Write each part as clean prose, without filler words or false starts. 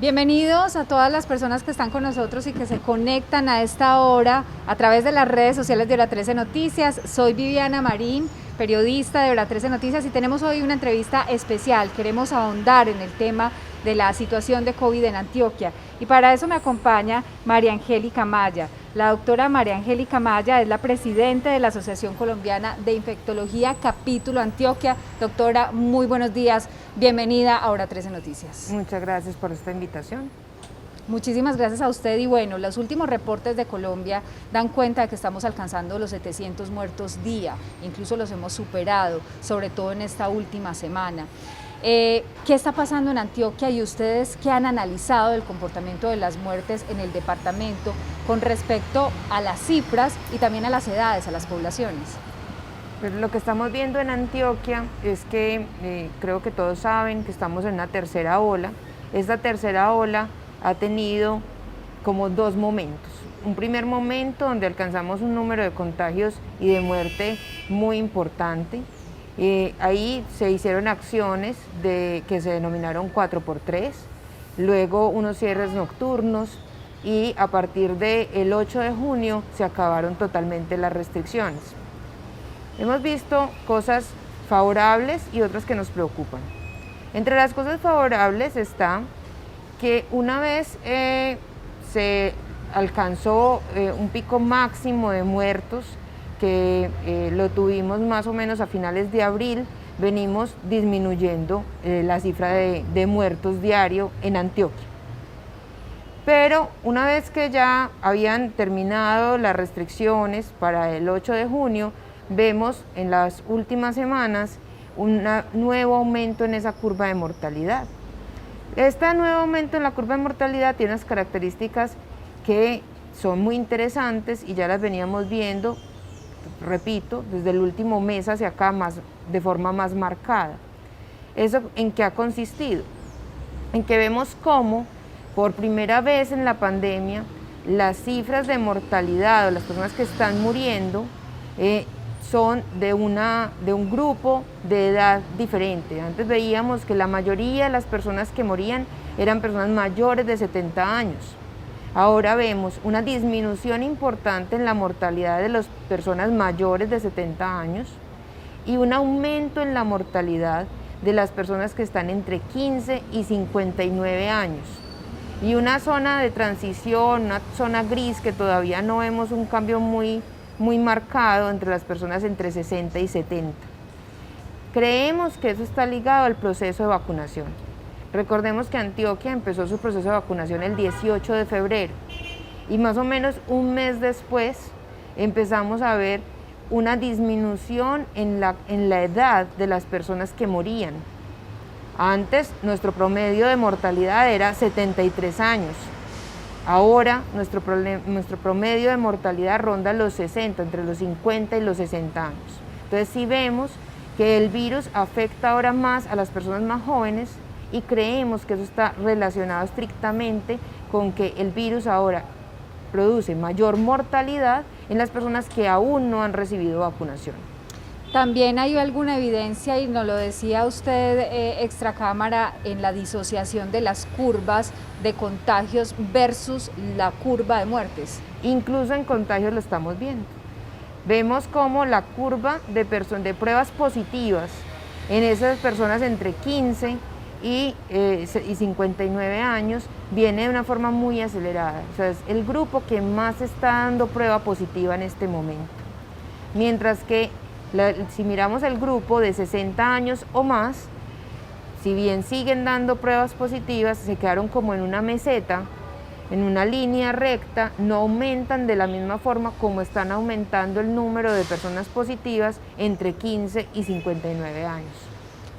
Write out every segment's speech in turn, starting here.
Bienvenidos a todas las personas que están con nosotros y que se conectan a esta hora a través de las redes sociales de Hora 13 Noticias. Soy Viviana Marín, periodista de Hora 13 Noticias, y tenemos hoy una entrevista especial. Queremos ahondar en el tema de la situación de COVID en Antioquia, y para eso me acompaña María Angélica Maya. La doctora María Angélica Maya es la presidenta de la Asociación Colombiana de Infectología Capítulo Antioquia. Doctora, muy buenos días, bienvenida a Hora 13 Noticias. Muchas gracias por esta invitación. Muchísimas gracias a usted. Y bueno, los últimos reportes de Colombia dan cuenta de que estamos alcanzando los 700 muertos día, incluso los hemos superado, sobre todo en esta última semana. ¿Qué está pasando en Antioquia y ustedes qué han analizado del comportamiento de las muertes en el departamento con respecto a las cifras y también a las edades, a las poblaciones? Pues lo que estamos viendo en Antioquia es que creo que todos saben que estamos en una tercera ola. Esta tercera ola ha tenido como dos momentos. Un primer momento donde alcanzamos un número de contagios y de muerte muy importante. Ahí se hicieron acciones que se denominaron 4x3, luego unos cierres nocturnos, y a partir del 8 de junio se acabaron totalmente las restricciones. Hemos visto cosas favorables y otras que nos preocupan. Entre las cosas favorables está que una vez se alcanzó un pico máximo de muertos, que lo tuvimos más o menos a finales de abril, venimos disminuyendo la cifra de muertos diario en Antioquia. Pero una vez que ya habían terminado las restricciones para el 8 de junio, vemos en las últimas semanas un nuevo aumento en esa curva de mortalidad. Este nuevo aumento en la curva de mortalidad tiene unas características que son muy interesantes y ya las veníamos viendo, repito, desde el último mes hacia acá de forma más marcada. ¿Eso en qué ha consistido? En que vemos cómo por primera vez en la pandemia las cifras de mortalidad o las personas que están muriendo son de un grupo de edad diferente. Antes veíamos que la mayoría de las personas que morían eran personas mayores de 70 años. Ahora vemos una disminución importante en la mortalidad de las personas mayores de 70 años y un aumento en la mortalidad de las personas que están entre 15 y 59 años. Y una zona de transición, una zona gris que todavía no vemos un cambio muy marcado entre las personas entre 60 y 70. Creemos que eso está ligado al proceso de vacunación. Recordemos que Antioquia empezó su proceso de vacunación el 18 de febrero y más o menos un mes después empezamos a ver una disminución en la edad de las personas que morían. Antes nuestro promedio de mortalidad era 73 años. Ahora nuestro promedio de mortalidad ronda los 60, entre los 50 y los 60 años. Entonces sí vemos que el virus afecta ahora más a las personas más jóvenes y creemos que eso está relacionado estrictamente con que el virus ahora produce mayor mortalidad en las personas que aún no han recibido vacunación. También hay alguna evidencia, y nos lo decía usted extracámara, en la disociación de las curvas de contagios versus la curva de muertes. Incluso en contagios lo estamos viendo. Vemos cómo la curva de pruebas positivas en esas personas entre 15 y 59 años viene de una forma muy acelerada. O sea, es el grupo que más está dando prueba positiva en este momento. Mientras que si miramos el grupo de 60 años o más, si bien siguen dando pruebas positivas, se quedaron como en una meseta, en una línea recta, no aumentan de la misma forma como están aumentando el número de personas positivas entre 15 y 59 años.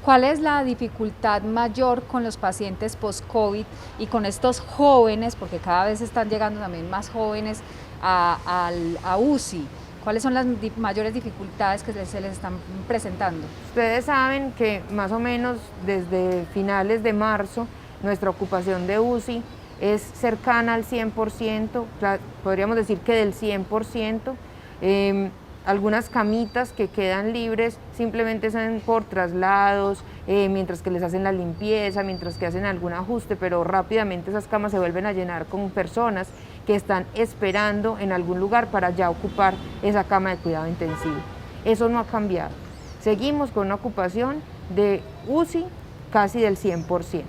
¿Cuál es la dificultad mayor con los pacientes post-COVID y con estos jóvenes, porque cada vez están llegando también más jóvenes a UCI? ¿Cuáles son las mayores dificultades que se les están presentando? Ustedes saben que más o menos desde finales de marzo nuestra ocupación de UCI es cercana al 100%, podríamos decir que del 100%. algunas camitas que quedan libres simplemente son por traslados, mientras que les hacen la limpieza, mientras que hacen algún ajuste, pero rápidamente esas camas se vuelven a llenar con personas que están esperando en algún lugar para ya ocupar esa cama de cuidado intensivo. Eso no ha cambiado. Seguimos con una ocupación de UCI casi del 100%.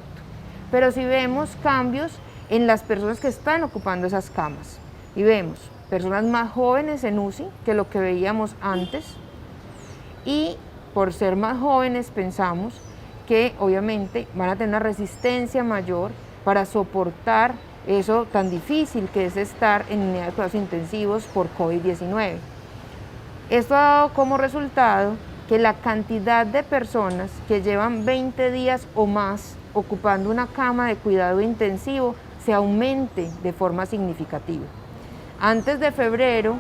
Pero sí vemos cambios en las personas que están ocupando esas camas. Y vemos personas más jóvenes en UCI que lo que veíamos antes. Y por ser más jóvenes pensamos que obviamente van a tener una resistencia mayor para soportar eso tan difícil que es estar en unidades de cuidados intensivos por COVID-19. Esto ha dado como resultado que la cantidad de personas que llevan 20 días o más ocupando una cama de cuidado intensivo se aumente de forma significativa. Antes de febrero,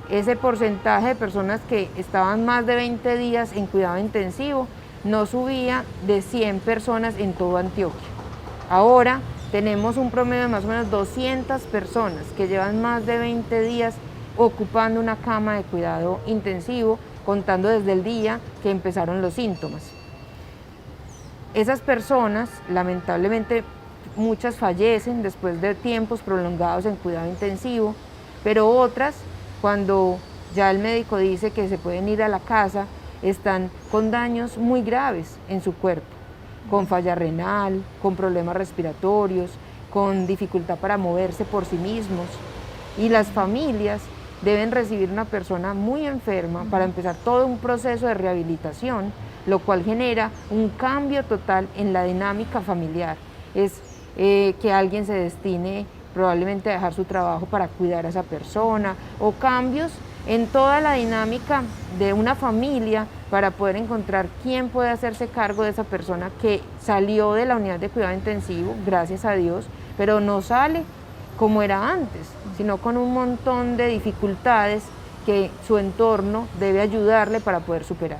ese porcentaje de personas que estaban más de 20 días en cuidado intensivo no subía de 100 personas en toda Antioquia. Ahora tenemos un promedio de más o menos 200 personas que llevan más de 20 días ocupando una cama de cuidado intensivo, contando desde el día que empezaron los síntomas. Esas personas, lamentablemente, muchas fallecen después de tiempos prolongados en cuidado intensivo, pero otras, cuando ya el médico dice que se pueden ir a la casa, están con daños muy graves en su cuerpo, con falla renal, con problemas respiratorios, con dificultad para moverse por sí mismos. Y las familias deben recibir una persona muy enferma para empezar todo un proceso de rehabilitación, lo cual genera un cambio total en la dinámica familiar. Es que alguien se destine probablemente a dejar su trabajo para cuidar a esa persona, o cambios en toda la dinámica de una familia para poder encontrar quién puede hacerse cargo de esa persona que salió de la unidad de cuidado intensivo, gracias a Dios, pero no sale como era antes, sino con un montón de dificultades que su entorno debe ayudarle para poder superar.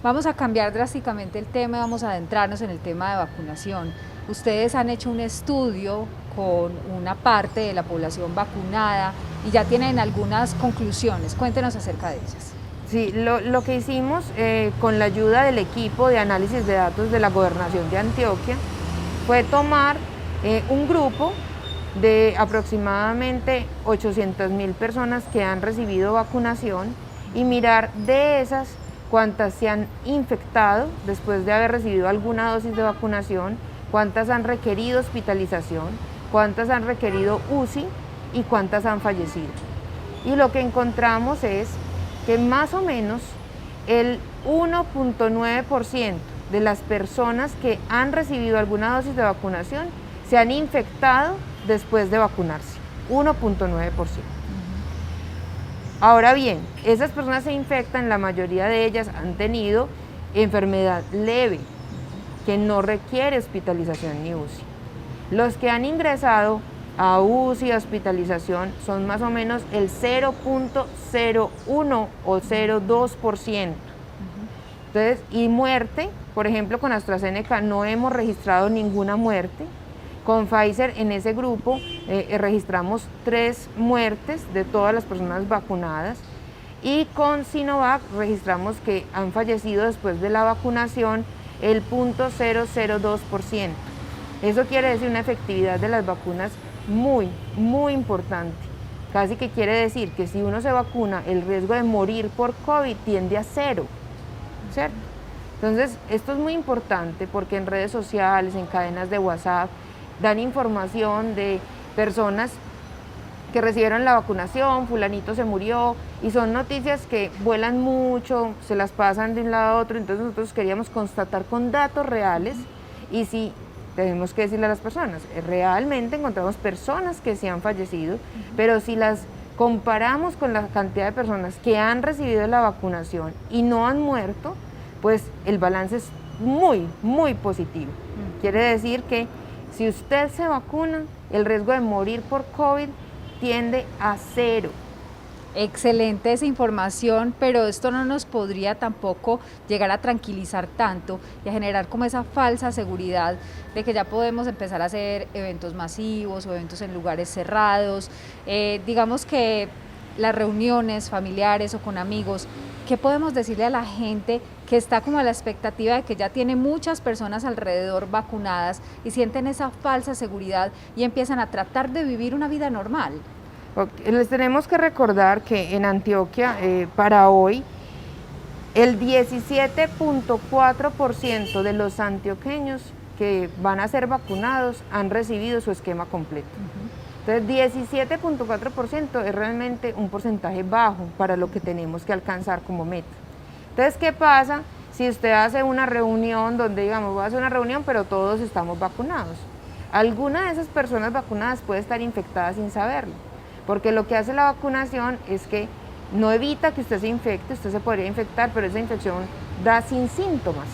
Vamos a cambiar drásticamente el tema, vamos a adentrarnos en el tema de vacunación. Ustedes han hecho un estudio con una parte de la población vacunada y ya tienen algunas conclusiones. Cuéntenos acerca de ellas. Sí, lo que hicimos con la ayuda del equipo de análisis de datos de la Gobernación de Antioquia fue tomar un grupo de aproximadamente 800.000 personas que han recibido vacunación y mirar de esas cuántas se han infectado después de haber recibido alguna dosis de vacunación, cuántas han requerido hospitalización, cuántas han requerido UCI y cuántas han fallecido. Y lo que encontramos es que más o menos el 1.9% de las personas que han recibido alguna dosis de vacunación se han infectado después de vacunarse, 1.9%. Ahora bien, esas personas se infectan, la mayoría de ellas han tenido enfermedad leve, que no requiere hospitalización ni UCI. Los que han ingresado a UCI, hospitalización, son más o menos el 0.01 o 0.2%. Entonces, y muerte, por ejemplo, con AstraZeneca no hemos registrado ninguna muerte. Con Pfizer, en ese grupo, registramos 3 muertes de todas las personas vacunadas, y con Sinovac registramos que han fallecido después de la vacunación el 0.002%. Eso quiere decir una efectividad de las vacunas muy, muy importante. Casi que quiere decir que si uno se vacuna, el riesgo de morir por COVID tiende a 0, ¿cierto? Entonces, esto es muy importante porque en redes sociales, en cadenas de WhatsApp, dan información de personas que recibieron la vacunación, fulanito se murió, y son noticias que vuelan mucho, se las pasan de un lado a otro. Entonces nosotros queríamos constatar con datos reales, y si tenemos que decirle a las personas, realmente encontramos personas que sí han fallecido, pero si las comparamos con la cantidad de personas que han recibido la vacunación y no han muerto, pues el balance es muy, muy positivo. Quiere decir que si usted se vacuna, el riesgo de morir por COVID tiende a 0. Excelente esa información, pero esto no nos podría tampoco llegar a tranquilizar tanto y a generar como esa falsa seguridad de que ya podemos empezar a hacer eventos masivos o eventos en lugares cerrados. Digamos que las reuniones familiares o con amigos, ¿qué podemos decirle a la gente que está como a la expectativa de que ya tiene muchas personas alrededor vacunadas y sienten esa falsa seguridad y empiezan a tratar de vivir una vida normal? Les tenemos que recordar que en Antioquia, para hoy, el 17.4% de los antioqueños que van a ser vacunados han recibido su esquema completo. Entonces, 17.4% es realmente un porcentaje bajo para lo que tenemos que alcanzar como meta. Entonces, ¿qué pasa si usted hace una reunión donde, digamos, voy a hacer una reunión, pero todos estamos vacunados? Alguna de esas personas vacunadas puede estar infectada sin saberlo, porque lo que hace la vacunación es que no evita que usted se infecte, usted se podría infectar, pero esa infección da sin síntomas.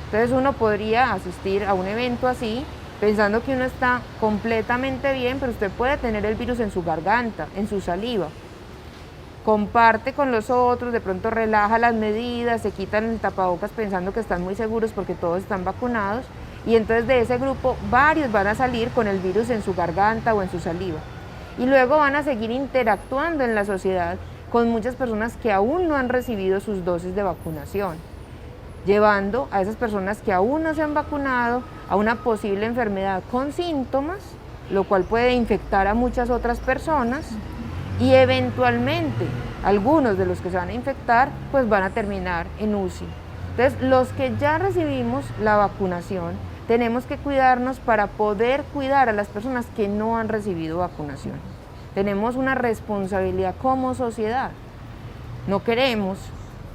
Entonces uno podría asistir a un evento así, pensando que uno está completamente bien, pero usted puede tener el virus en su garganta, en su saliva. Comparte con los otros, de pronto relaja las medidas, se quitan el tapabocas pensando que están muy seguros porque todos están vacunados, y entonces de ese grupo varios van a salir con el virus en su garganta o en su saliva. Y luego van a seguir interactuando en la sociedad con muchas personas que aún no han recibido sus dosis de vacunación, llevando a esas personas que aún no se han vacunado a una posible enfermedad con síntomas, lo cual puede infectar a muchas otras personas y eventualmente algunos de los que se van a infectar pues van a terminar en UCI. Entonces, los que ya recibimos la vacunación tenemos que cuidarnos para poder cuidar a las personas que no han recibido vacunación. Tenemos una responsabilidad como sociedad. No queremos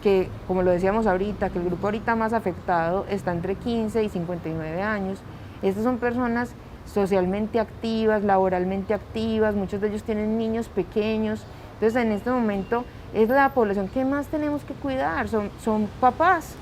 que, como lo decíamos ahorita, que el grupo ahorita más afectado está entre 15 y 59 años. Estas son personas socialmente activas, laboralmente activas, muchos de ellos tienen niños pequeños. Entonces, en este momento es la población que más tenemos que cuidar, son papás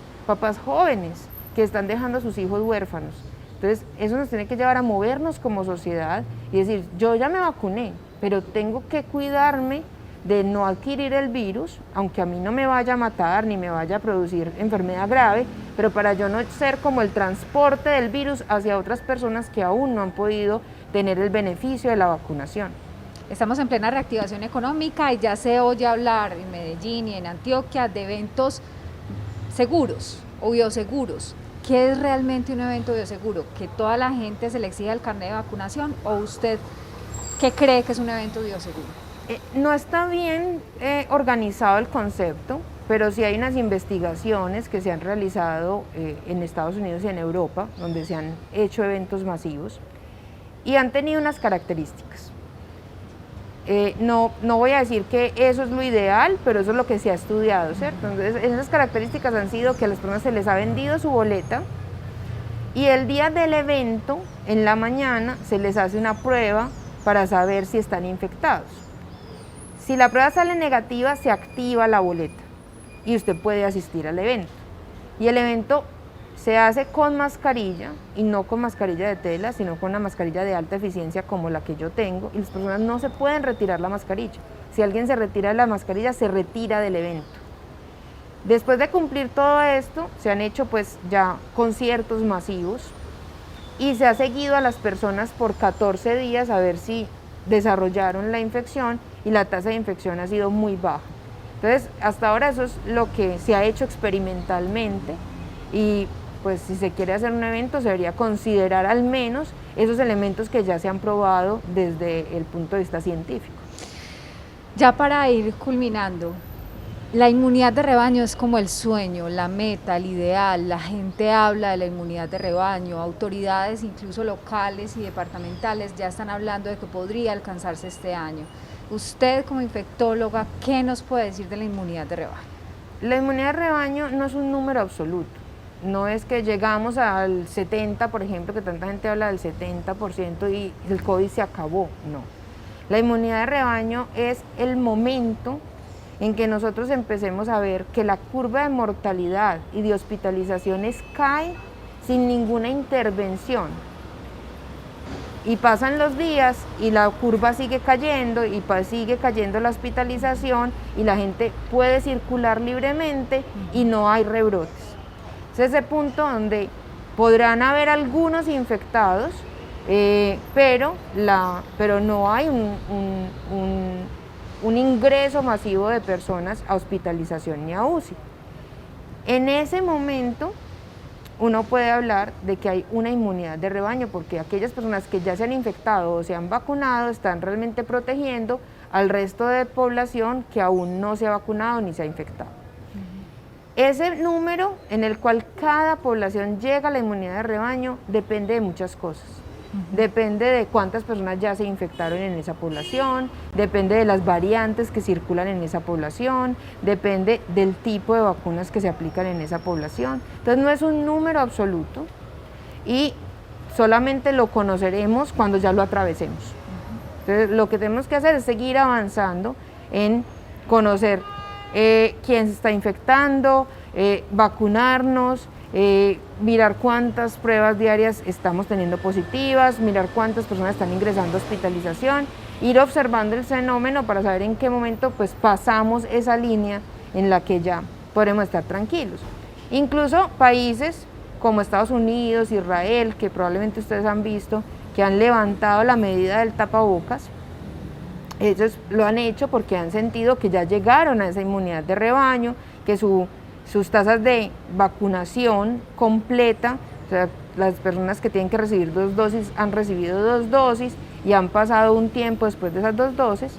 jóvenes que están dejando a sus hijos huérfanos. Entonces, eso nos tiene que llevar a movernos como sociedad y decir, yo ya me vacuné, pero tengo que cuidarme de no adquirir el virus, aunque a mí no me vaya a matar ni me vaya a producir enfermedad grave, pero para yo no ser como el transporte del virus hacia otras personas que aún no han podido tener el beneficio de la vacunación. Estamos en plena reactivación económica y ya se oye hablar en Medellín y en Antioquia de eventos seguros o bioseguros. ¿Qué es realmente un evento bioseguro? ¿Que toda la gente se le exija el carnet de vacunación o usted qué cree que es un evento bioseguro? No está bien organizado el concepto, pero sí hay unas investigaciones que se han realizado en Estados Unidos y en Europa, donde se han hecho eventos masivos y han tenido unas características. No voy a decir que eso es lo ideal, pero eso es lo que se ha estudiado, ¿cierto? Entonces, esas características han sido que a las personas se les ha vendido su boleta y el día del evento, en la mañana, se les hace una prueba para saber si están infectados. Si la prueba sale negativa, se activa la boleta y usted puede asistir al evento. Y el evento se hace con mascarilla y no con mascarilla de tela, sino con una mascarilla de alta eficiencia como la que yo tengo, y las personas no se pueden retirar la mascarilla. Si alguien se retira de la mascarilla, se retira del evento. Después de cumplir todo esto, se han hecho pues ya conciertos masivos y se ha seguido a las personas por 14 días a ver si desarrollaron la infección y la tasa de infección ha sido muy baja. Entonces, hasta ahora eso es lo que se ha hecho experimentalmente y pues si se quiere hacer un evento se debería considerar al menos esos elementos que ya se han probado desde el punto de vista científico. Ya para ir culminando, la inmunidad de rebaño es como el sueño, la meta, el ideal. La gente habla de la inmunidad de rebaño, autoridades incluso locales y departamentales ya están hablando de que podría alcanzarse este año. Usted como infectóloga, ¿qué nos puede decir de la inmunidad de rebaño? La inmunidad de rebaño no es un número absoluto. No es que llegamos al 70%, por ejemplo, que tanta gente habla del 70% y el COVID se acabó. No. La inmunidad de rebaño es el momento en que nosotros empecemos a ver que la curva de mortalidad y de hospitalizaciones cae sin ninguna intervención. Y pasan los días y la curva sigue cayendo y sigue cayendo la hospitalización y la gente puede circular libremente y no hay rebrotes. Es ese punto donde podrán haber algunos infectados, pero no hay un ingreso masivo de personas a hospitalización y a UCI. En ese momento uno puede hablar de que hay una inmunidad de rebaño, porque aquellas personas que ya se han infectado o se han vacunado están realmente protegiendo al resto de población que aún no se ha vacunado ni se ha infectado. Ese número en el cual cada población llega a la inmunidad de rebaño depende de muchas cosas. Depende de cuántas personas ya se infectaron en esa población, depende de las variantes que circulan en esa población, depende del tipo de vacunas que se aplican en esa población. Entonces no es un número absoluto y solamente lo conoceremos cuando ya lo atravesemos. Entonces lo que tenemos que hacer es seguir avanzando en conocer quién se está infectando, vacunarnos, mirar cuántas pruebas diarias estamos teniendo positivas, mirar cuántas personas están ingresando a hospitalización, ir observando el fenómeno para saber en qué momento pues pasamos esa línea en la que ya podremos estar tranquilos. Incluso países como Estados Unidos, Israel, que probablemente ustedes han visto, que han levantado la medida del tapabocas, ellos lo han hecho porque han sentido que ya llegaron a esa inmunidad de rebaño, que sus tasas de vacunación completa, o sea, las personas que tienen que recibir 2 dosis han recibido 2 dosis y han pasado un tiempo después de esas 2 dosis,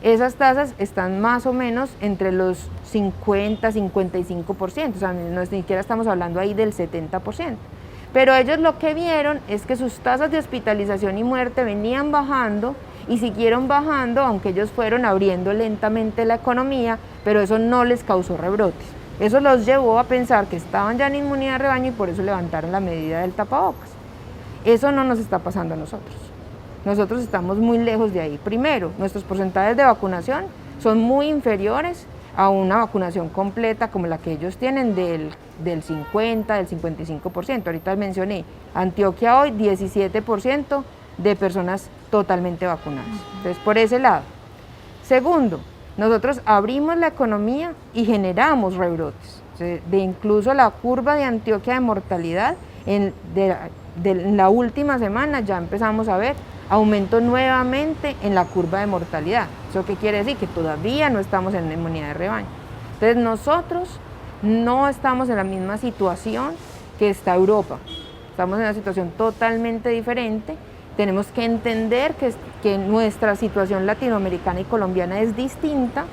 esas tasas están más o menos entre los 50-55%, o sea, no siquiera estamos hablando ahí del 70%. Pero ellos lo que vieron es que sus tasas de hospitalización y muerte venían bajando y siguieron bajando, aunque ellos fueron abriendo lentamente la economía, pero eso no les causó rebrotes. Eso los llevó a pensar que estaban ya en inmunidad de rebaño y por eso levantaron la medida del tapabocas. Eso no nos está pasando a nosotros. Nosotros estamos muy lejos de ahí. Primero, nuestros porcentajes de vacunación son muy inferiores a una vacunación completa como la que ellos tienen del 50, del 55%. Ahorita mencioné, Antioquia hoy 17% de personas totalmente vacunadas. Entonces, por ese lado. Segundo, nosotros abrimos la economía y generamos rebrotes. De incluso la curva de Antioquia de mortalidad, en la última semana ya empezamos a ver aumento nuevamente en la curva de mortalidad. ¿Eso qué quiere decir? Que todavía no estamos en la inmunidad de rebaño. Entonces nosotros no estamos en la misma situación que está Europa. Estamos en una situación totalmente diferente. Tenemos que entender que nuestra situación latinoamericana y colombiana es distinta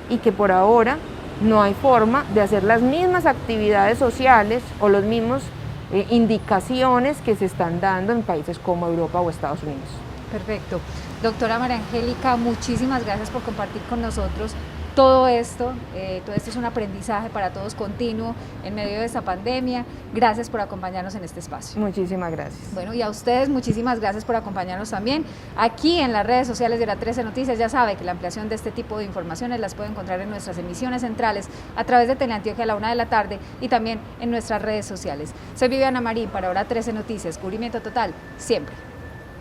y que por ahora no hay forma de hacer las mismas actividades sociales o los mismos indicaciones que se están dando en países como Europa o Estados Unidos. Perfecto. Doctora María Angélica, muchísimas gracias por compartir con nosotros todo esto es un aprendizaje para todos continuo en medio de esta pandemia. Gracias por acompañarnos en este espacio. Muchísimas gracias. Bueno, y a ustedes muchísimas gracias por acompañarnos también aquí en las redes sociales de Hora 13 Noticias. Ya sabe que la ampliación de este tipo de informaciones las puede encontrar en nuestras emisiones centrales a través de Teleantioquia a la 1 de la tarde y también en nuestras redes sociales. Soy Viviana Marín para Hora 13 Noticias, cubrimiento total, siempre.